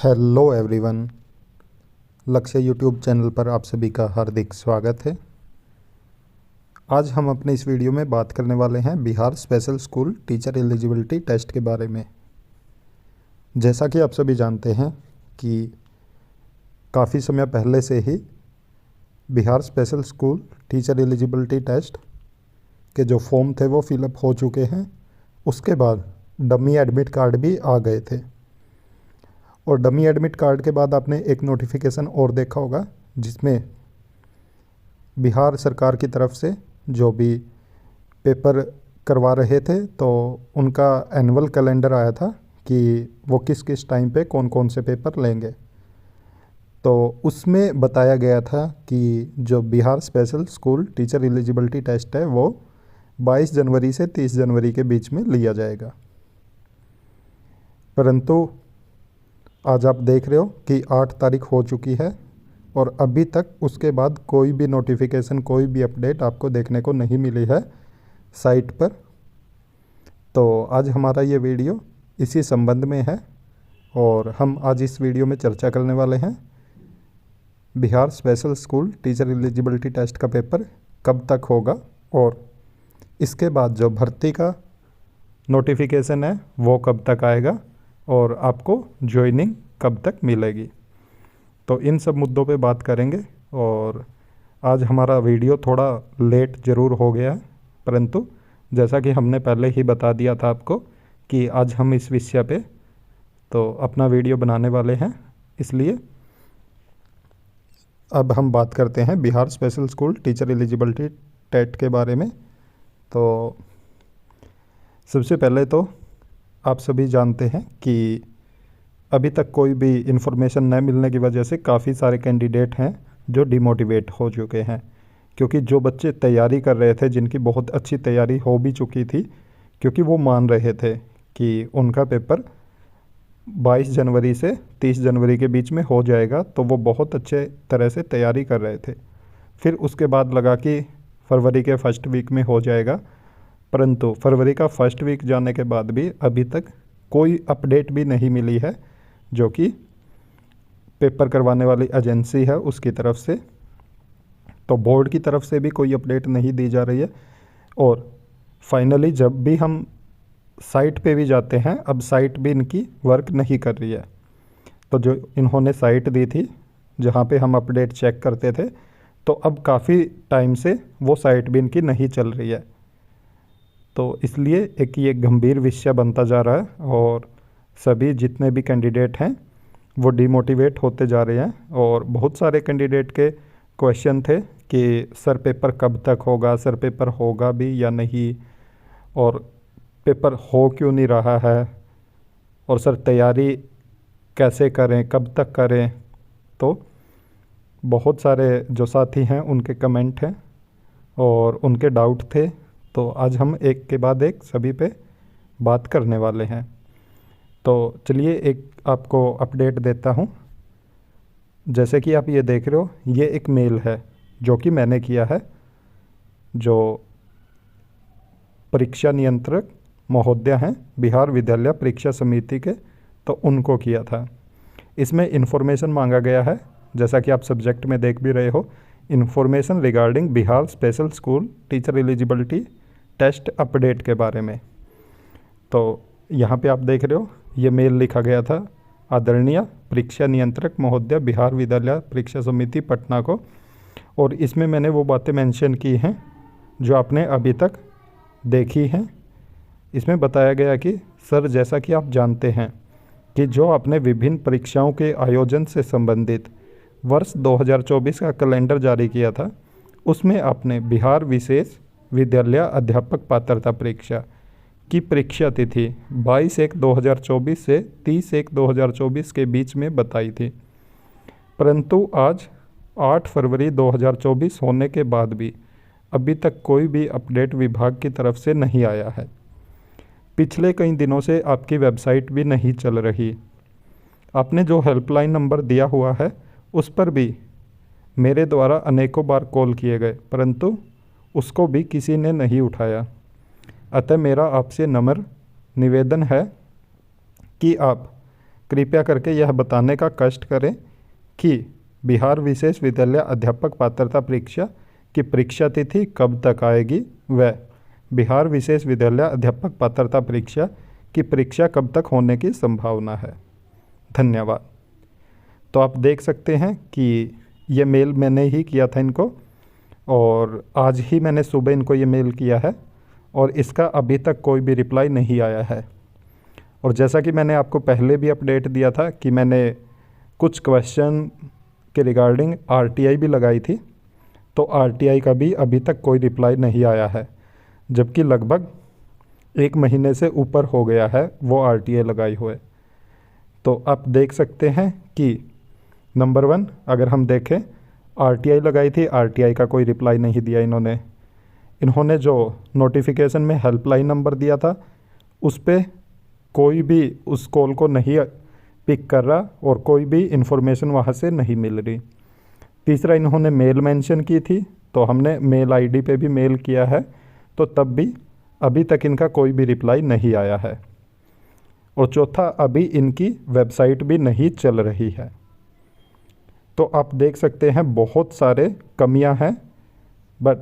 Hello everyone. लक्ष्य YouTube channel पर आप सभी का हार्दिक स्वागत है। आज हम अपने इस वीडियो में बात करने वाले हैं Bihar special school teacher eligibility test के बारे में। जैसा कि आप सभी जानते हैं कि काफ़ी समय पहले से ही Bihar special school teacher eligibility test के जो फॉर्म थे वो फिलअप हो चुके हैं। उसके बाद डमी एडमिट कार्ड भी आ गए थे और डमी एडमिट कार्ड के बाद आपने एक नोटिफिकेशन और देखा होगा जिसमें बिहार सरकार की तरफ से जो भी पेपर करवा रहे थे तो उनका एनुअल कैलेंडर आया था कि वो किस किस टाइम पे कौन कौन से पेपर लेंगे। तो उसमें बताया गया था कि जो Bihar special school teacher eligibility test है वो 22 जनवरी से 30 जनवरी के बीच में लिया जाएगा। परंतु आज आप देख रहे हो कि 8 तारीख हो चुकी है और अभी तक उसके बाद कोई भी नोटिफिकेशन, कोई भी अपडेट आपको देखने को नहीं मिली है साइट पर। तो आज हमारा ये वीडियो इसी संबंध में है और हम आज इस वीडियो में चर्चा करने वाले हैं Bihar special school teacher eligibility test का पेपर कब तक होगा और इसके बाद जो भर्ती का नोटिफिकेशन है वो कब तक आएगा और आपको ज्वाइनिंग कब तक मिलेगी। तो इन सब मुद्दों पे बात करेंगे और आज हमारा वीडियो थोड़ा लेट ज़रूर हो गया है, परंतु जैसा कि हमने पहले ही बता दिया था आपको कि आज हम इस विषय पे तो अपना वीडियो बनाने वाले हैं, इसलिए अब हम बात करते हैं Bihar special school teacher eligibility TET के बारे में। तो सबसे पहले तो आप सभी जानते हैं कि अभी तक कोई भी इन्फॉर्मेशन न मिलने की वजह से काफ़ी सारे कैंडिडेट हैं जो डिमोटिवेट हो चुके हैं, क्योंकि जो बच्चे तैयारी कर रहे थे, जिनकी बहुत अच्छी तैयारी हो भी चुकी थी, क्योंकि वो मान रहे थे कि उनका पेपर 22 जनवरी से 30 जनवरी के बीच में हो जाएगा, तो वो बहुत अच्छे तरह से तैयारी कर रहे थे। फिर उसके बाद लगा कि फरवरी के फर्स्ट वीक में हो जाएगा, परंतु फरवरी का फर्स्ट वीक जाने के बाद भी अभी तक कोई अपडेट भी नहीं मिली है जो कि पेपर करवाने वाली एजेंसी है उसकी तरफ से। तो बोर्ड की तरफ से भी कोई अपडेट नहीं दी जा रही है और फाइनली जब भी हम साइट पे भी जाते हैं, अब साइट भी इनकी वर्क नहीं कर रही है। तो जो इन्होंने साइट दी थी जहाँ पे हम अपडेट चेक करते थे, तो अब काफ़ी टाइम से वो साइट भी इनकी नहीं चल रही है। तो इसलिए एक ये गंभीर विषय बनता जा रहा है और सभी जितने भी कैंडिडेट हैं वो डिमोटिवेट होते जा रहे हैं। और बहुत सारे कैंडिडेट के क्वेश्चन थे कि सर पेपर कब तक होगा, सर पेपर होगा भी या नहीं, और पेपर हो क्यों नहीं रहा है, और सर तैयारी कैसे करें, कब तक करें। तो बहुत सारे जो साथी हैं उनके कमेंट हैं और उनके डाउट थे, तो आज हम एक के बाद एक सभी पे बात करने वाले हैं। तो चलिए एक आपको अपडेट देता हूँ। जैसे कि आप ये देख रहे हो, ये एक मेल है जो कि मैंने किया है, जो परीक्षा नियंत्रक महोदय हैं बिहार विद्यालय परीक्षा समिति के, तो उनको किया था। इसमें इन्फॉर्मेशन मांगा गया है, जैसा कि आप सब्जेक्ट में देख भी रहे हो, information regarding Bihar special school teacher eligibility test update के बारे में। तो यहाँ पे आप देख रहे हो ये मेल लिखा गया था आदरणीय परीक्षा नियंत्रक महोदय बिहार विद्यालय परीक्षा समिति पटना को, और इसमें मैंने वो बातें मेंशन की हैं जो आपने अभी तक देखी हैं। इसमें बताया गया कि सर, जैसा कि आप जानते हैं कि जो आपने विभिन्न परीक्षाओं के आयोजन से संबंधित वर्ष 2024 का कैलेंडर जारी किया था, उसमें आपने बिहार विशेष विद्यालय अध्यापक पात्रता परीक्षा की परीक्षा तिथि 22/1/2024 से 30/1/2024 के बीच में बताई थी, परंतु आज 8 फरवरी 2024 होने के बाद भी अभी तक कोई भी अपडेट विभाग की तरफ से नहीं आया है। पिछले कई दिनों से आपकी वेबसाइट भी नहीं चल रही। आपने जो हेल्पलाइन नंबर दिया हुआ है उस पर भी मेरे द्वारा अनेकों बार कॉल किए गए, परंतु उसको भी किसी ने नहीं उठाया। अतः मेरा आपसे नम्र निवेदन है कि आप कृपया करके यह बताने का कष्ट करें कि बिहार विशेष विद्यालय अध्यापक पात्रता परीक्षा की परीक्षा तिथि कब तक आएगी व बिहार विशेष विद्यालय अध्यापक पात्रता परीक्षा की परीक्षा कब तक होने की संभावना है। धन्यवाद। तो आप देख सकते हैं कि ये मेल मैंने ही किया था इनको, और आज ही मैंने सुबह इनको ये मेल किया है और इसका अभी तक कोई भी रिप्लाई नहीं आया है। और जैसा कि मैंने आपको पहले भी अपडेट दिया था कि मैंने कुछ क्वेश्चन के रिगार्डिंग आरटीआई भी लगाई थी, तो आरटीआई का भी अभी तक कोई रिप्लाई नहीं आया है, जबकि लगभग 1 महीने से ऊपर हो गया है वो आरटीआई लगाई हुए। तो आप देख सकते हैं कि नंबर 1 अगर हम देखें, आरटीआई लगाई थी, आरटीआई का कोई रिप्लाई नहीं दिया इन्होंने जो नोटिफिकेशन में हेल्पलाइन नंबर दिया था उस पर कोई भी उस कॉल को नहीं पिक कर रहा और कोई भी इन्फॉर्मेशन वहाँ से नहीं मिल रही। तीसरा, इन्होंने मेल मेंशन की थी, तो हमने मेल आईडी पे भी मेल किया है, तो तब भी अभी तक इनका कोई भी रिप्लाई नहीं आया है। और चौथा, अभी इनकी वेबसाइट भी नहीं चल रही है। तो आप देख सकते हैं बहुत सारे कमियां हैं, बट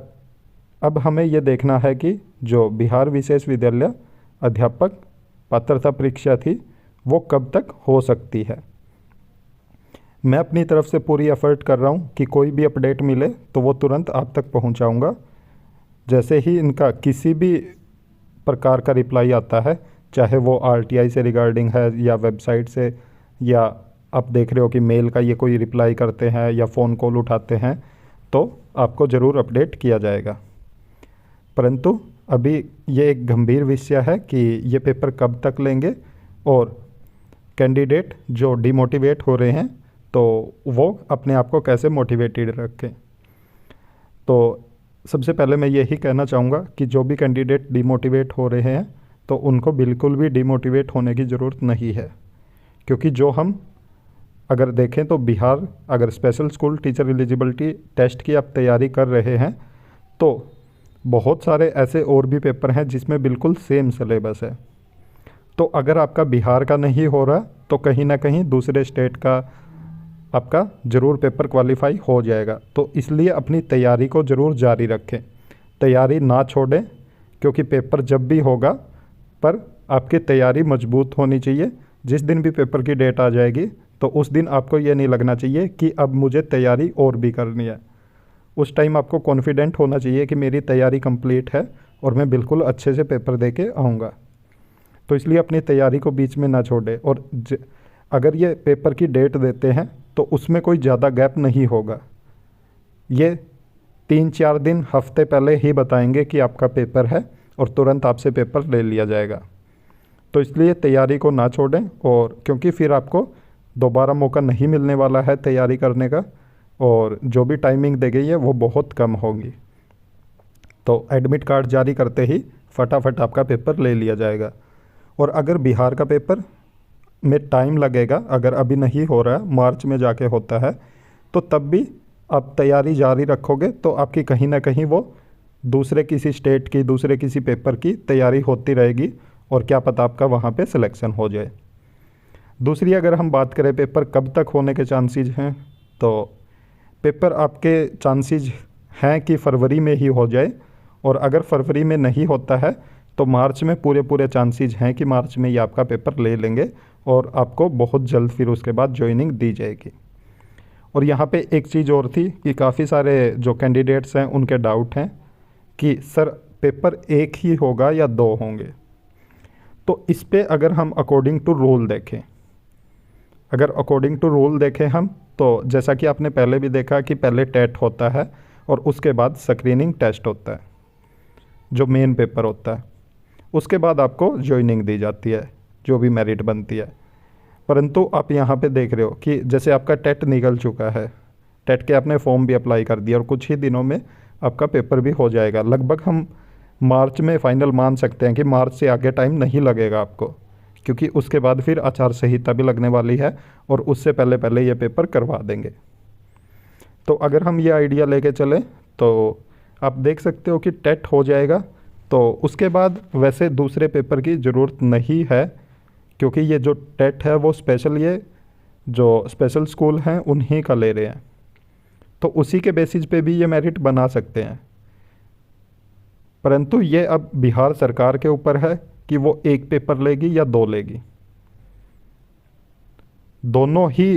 अब हमें ये देखना है कि जो बिहार विशेष विद्यालय अध्यापक पात्रता परीक्षा थी वो कब तक हो सकती है। मैं अपनी तरफ से पूरी एफर्ट कर रहा हूँ कि कोई भी अपडेट मिले तो वो तुरंत आप तक पहुँचाऊँगा। जैसे ही इनका किसी भी प्रकार का रिप्लाई आता है, चाहे वो आरटीआई से रिगार्डिंग है या वेबसाइट से, या आप देख रहे हो कि मेल का ये कोई रिप्लाई करते हैं या फ़ोन कॉल उठाते हैं, तो आपको ज़रूर अपडेट किया जाएगा। परंतु अभी ये एक गंभीर विषय है कि ये पेपर कब तक लेंगे और कैंडिडेट जो डिमोटिवेट हो रहे हैं तो वो अपने आप को कैसे मोटिवेटेड रखें। तो सबसे पहले मैं यही कहना चाहूँगा कि जो भी कैंडिडेट डिमोटिवेट हो रहे हैं तो उनको बिल्कुल भी डिमोटिवेट होने की ज़रूरत नहीं है, क्योंकि जो हम अगर देखें तो बिहार अगर special school teacher eligibility test की आप तैयारी कर रहे हैं तो बहुत सारे ऐसे और भी पेपर हैं जिसमें बिल्कुल सेम सिलेबस है। तो अगर आपका बिहार का नहीं हो रहा तो कहीं ना कहीं दूसरे स्टेट का आपका ज़रूर पेपर क्वालिफाई हो जाएगा। तो इसलिए अपनी तैयारी को ज़रूर जारी रखें, तैयारी ना छोड़ें, क्योंकि पेपर जब भी होगा पर आपकी तैयारी मजबूत होनी चाहिए। जिस दिन भी पेपर की डेट आ जाएगी तो उस दिन आपको ये नहीं लगना चाहिए कि अब मुझे तैयारी और भी करनी है। उस टाइम आपको कॉन्फिडेंट होना चाहिए कि मेरी तैयारी कंप्लीट है और मैं बिल्कुल अच्छे से पेपर दे के आऊँगा। तो इसलिए अपनी तैयारी को बीच में ना छोड़े। और अगर ये पेपर की डेट देते हैं तो उसमें कोई ज़्यादा गैप नहीं होगा। ये 3-4 दिन हफ्ते पहले ही बताएंगे कि आपका पेपर है और तुरंत आपसे पेपर ले लिया जाएगा। तो इसलिए तैयारी को ना छोड़ें, और क्योंकि फिर आपको दोबारा मौका नहीं मिलने वाला है तैयारी करने का, और जो भी टाइमिंग दी गई है वो बहुत कम होगी। तो एडमिट कार्ड जारी करते ही फटाफट आपका पेपर ले लिया जाएगा। और अगर बिहार का पेपर में टाइम लगेगा, अगर अभी नहीं हो रहा है, मार्च में जाके होता है, तो तब भी आप तैयारी जारी रखोगे तो आपकी कहीं ना कहीं वो दूसरे किसी स्टेट की, दूसरे किसी पेपर की तैयारी होती रहेगी और क्या पता आपका वहाँ पे सिलेक्शन हो जाए। दूसरी अगर हम बात करें पेपर कब तक होने के चांसेस हैं, तो पेपर आपके चांसेस हैं कि फरवरी में ही हो जाए, और अगर फरवरी में नहीं होता है तो मार्च में पूरे चांसेस हैं कि मार्च में ही आपका पेपर ले लेंगे और आपको बहुत जल्द फिर उसके बाद ज्वाइनिंग दी जाएगी। और यहाँ पे एक चीज़ और थी कि काफ़ी सारे जो कैंडिडेट्स हैं उनके डाउट हैं कि सर पेपर एक ही होगा या 2 होंगे। तो इस पे अगर हम अकॉर्डिंग टू रूल देखें हम, तो जैसा कि आपने पहले भी देखा कि पहले टेट होता है और उसके बाद स्क्रीनिंग टेस्ट होता है जो मेन पेपर होता है, उसके बाद आपको ज्वाइनिंग दी जाती है जो भी मेरिट बनती है। परंतु आप यहाँ पे देख रहे हो कि जैसे आपका टेट निकल चुका है, टेट के आपने फॉर्म भी अप्लाई कर दिया और कुछ ही दिनों में आपका पेपर भी हो जाएगा। लगभग हम मार्च में फाइनल मान सकते हैं कि मार्च से आगे टाइम नहीं लगेगा आपको, क्योंकि उसके बाद फिर आचार संहिता भी लगने वाली है और उससे पहले ये पेपर करवा देंगे। तो अगर हम ये आइडिया लेके चलें तो आप देख सकते हो कि टेट हो जाएगा, तो उसके बाद वैसे दूसरे पेपर की ज़रूरत नहीं है, क्योंकि ये जो टेट है वो स्पेशल, ये जो स्पेशल स्कूल हैं उन्हीं का ले रहे हैं, तो उसी के बेसिस पे भी ये मेरिट बना सकते हैं। परंतु ये अब बिहार सरकार के ऊपर है कि वो एक पेपर लेगी या दो लेगी। दोनों ही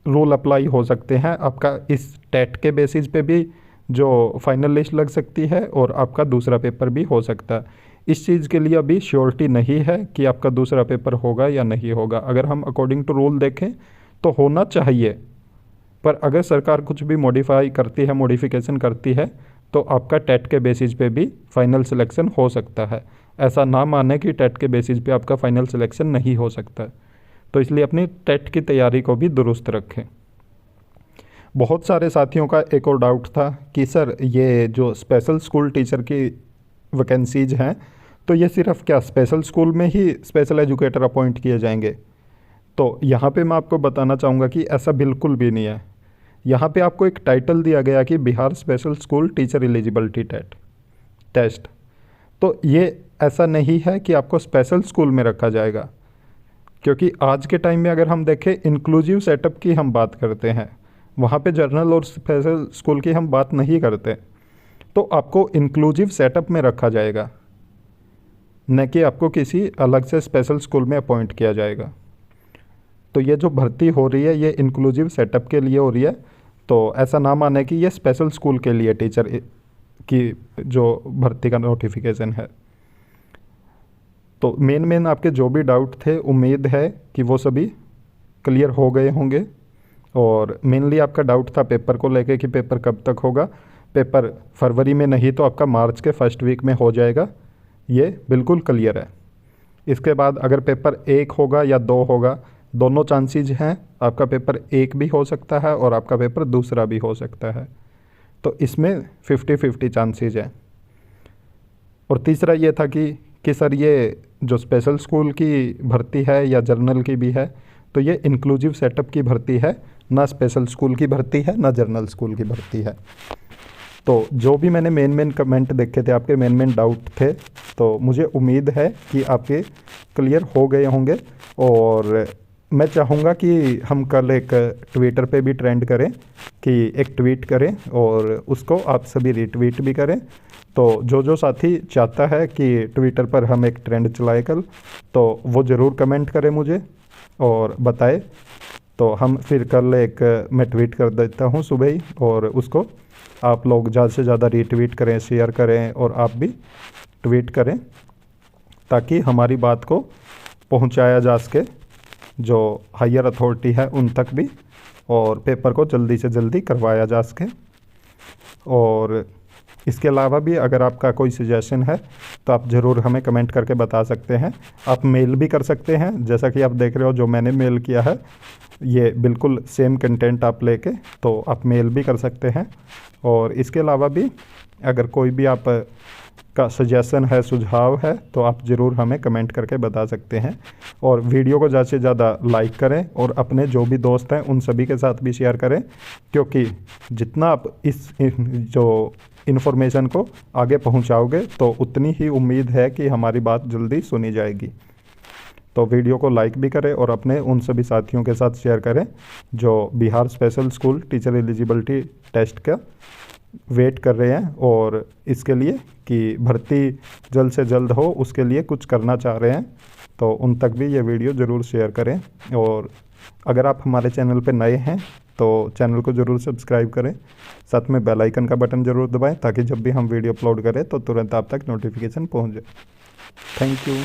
रूल अप्लाई हो सकते हैं। आपका इस टेट के बेसिस पे भी जो फाइनल लिस्ट लग सकती है और आपका दूसरा पेपर भी हो सकता है। इस चीज़ के लिए अभी श्योरिटी नहीं है कि आपका दूसरा पेपर होगा या नहीं होगा। अगर हम अकॉर्डिंग टू रूल देखें तो होना चाहिए, पर अगर सरकार कुछ भी मॉडिफाई करती है, मॉडिफिकेशन करती है, तो आपका टेट के बेसिस पे भी फाइनल सिलेक्शन हो सकता है। ऐसा ना माने कि टेट के बेसिस पे आपका फाइनल सिलेक्शन नहीं हो सकता। तो इसलिए अपनी टेट की तैयारी को भी दुरुस्त रखें। बहुत सारे साथियों का एक और डाउट था कि सर ये जो स्पेशल स्कूल टीचर की वैकेंसीज हैं, तो ये सिर्फ क्या स्पेशल स्कूल में ही स्पेशल एजुकेटर अपॉइंट किए जाएंगे? तो यहाँ पे मैं आपको बताना चाहूँगा कि ऐसा बिल्कुल भी नहीं है। यहाँ पे आपको एक टाइटल दिया गया कि Bihar special school teacher eligibility test. तो ये ऐसा नहीं है कि आपको स्पेशल स्कूल में रखा जाएगा, क्योंकि आज के टाइम में अगर हम देखें इंक्लूसिव सेटअप की हम बात करते हैं, वहाँ पे जर्नल और स्पेशल स्कूल की हम बात नहीं करते। तो आपको इंक्लूसिव सेटअप में रखा जाएगा, न कि आपको किसी अलग से स्पेशल स्कूल में अपॉइंट किया जाएगा। तो ये जो भर्ती हो रही है ये इंक्लूसिव सेटअप के लिए हो रही है। तो ऐसा ना माने कि ये स्पेशल स्कूल के लिए टीचर की जो भर्ती का नोटिफिकेशन है। तो मेन आपके जो भी डाउट थे, उम्मीद है कि वो सभी क्लियर हो गए होंगे। और मेनली आपका डाउट था पेपर को लेके कि पेपर कब तक होगा। पेपर फरवरी में नहीं तो आपका मार्च के फर्स्ट वीक में हो जाएगा, ये बिल्कुल क्लियर है। इसके बाद अगर पेपर 1 होगा या 2 होगा, दोनों चांसेस हैं। आपका पेपर 1 भी हो सकता है और आपका पेपर दूसरा भी हो सकता है। तो इसमें 50-50 चांसेस हैं। और तीसरा ये था कि सर ये जो स्पेशल स्कूल की भर्ती है या जर्नल की भी है, तो ये इंक्लूसिव सेटअप की भर्ती है, ना स्पेशल स्कूल की भर्ती है, ना जर्नल स्कूल की भर्ती है। तो जो भी मैंने मेन कमेंट देखे थे, आपके मेन डाउट थे, तो मुझे उम्मीद है कि आपके क्लियर हो गए होंगे। और मैं चाहूँगा कि हम कल एक ट्विटर पे भी ट्रेंड करें, कि एक ट्वीट करें और उसको आप सभी रीट्वीट भी करें। तो जो साथी चाहता है कि ट्विटर पर हम एक ट्रेंड चलाए कल, तो वो ज़रूर कमेंट करें मुझे और बताए। तो हम फिर कल मैं ट्वीट कर देता हूँ सुबह ही, और उसको आप लोग ज़्यादा से ज़्यादा रीट्वीट करें, शेयर करें और आप भी ट्वीट करें, ताकि हमारी बात को पहुँचाया जा सके जो हायर अथॉरिटी है उन तक भी, और पेपर को जल्दी से जल्दी करवाया जा सके। और इसके अलावा भी अगर आपका कोई सजेशन है तो आप ज़रूर हमें कमेंट करके बता सकते हैं। आप मेल भी कर सकते हैं, जैसा कि आप देख रहे हो जो मैंने मेल किया है ये बिल्कुल सेम कंटेंट आप लेके, तो आप मेल भी कर सकते हैं। और इसके अलावा भी अगर कोई भी आप का सजेशन है, सुझाव है, तो आप ज़रूर हमें कमेंट करके बता सकते हैं। और वीडियो को ज़्यादा से ज़्यादा लाइक करें और अपने जो भी दोस्त हैं उन सभी के साथ भी शेयर करें, क्योंकि जितना आप इस जो इन्फॉर्मेशन को आगे पहुंचाओगे तो उतनी ही उम्मीद है कि हमारी बात जल्दी सुनी जाएगी। तो वीडियो को लाइक भी करें और अपने उन सभी साथियों के साथ शेयर करें जो Bihar special school teacher eligibility test का वेट कर रहे हैं, और इसके लिए कि भर्ती जल्द से जल्द हो उसके लिए कुछ करना चाह रहे हैं। तो उन तक भी ये वीडियो ज़रूर शेयर करें। और अगर आप हमारे चैनल पर नए हैं तो चैनल को ज़रूर सब्सक्राइब करें, साथ में बेल आइकन का बटन ज़रूर दबाएं, ताकि जब भी हम वीडियो अपलोड करें तो तुरंत आप तक नोटिफिकेशन पहुंच जाए। Thank you.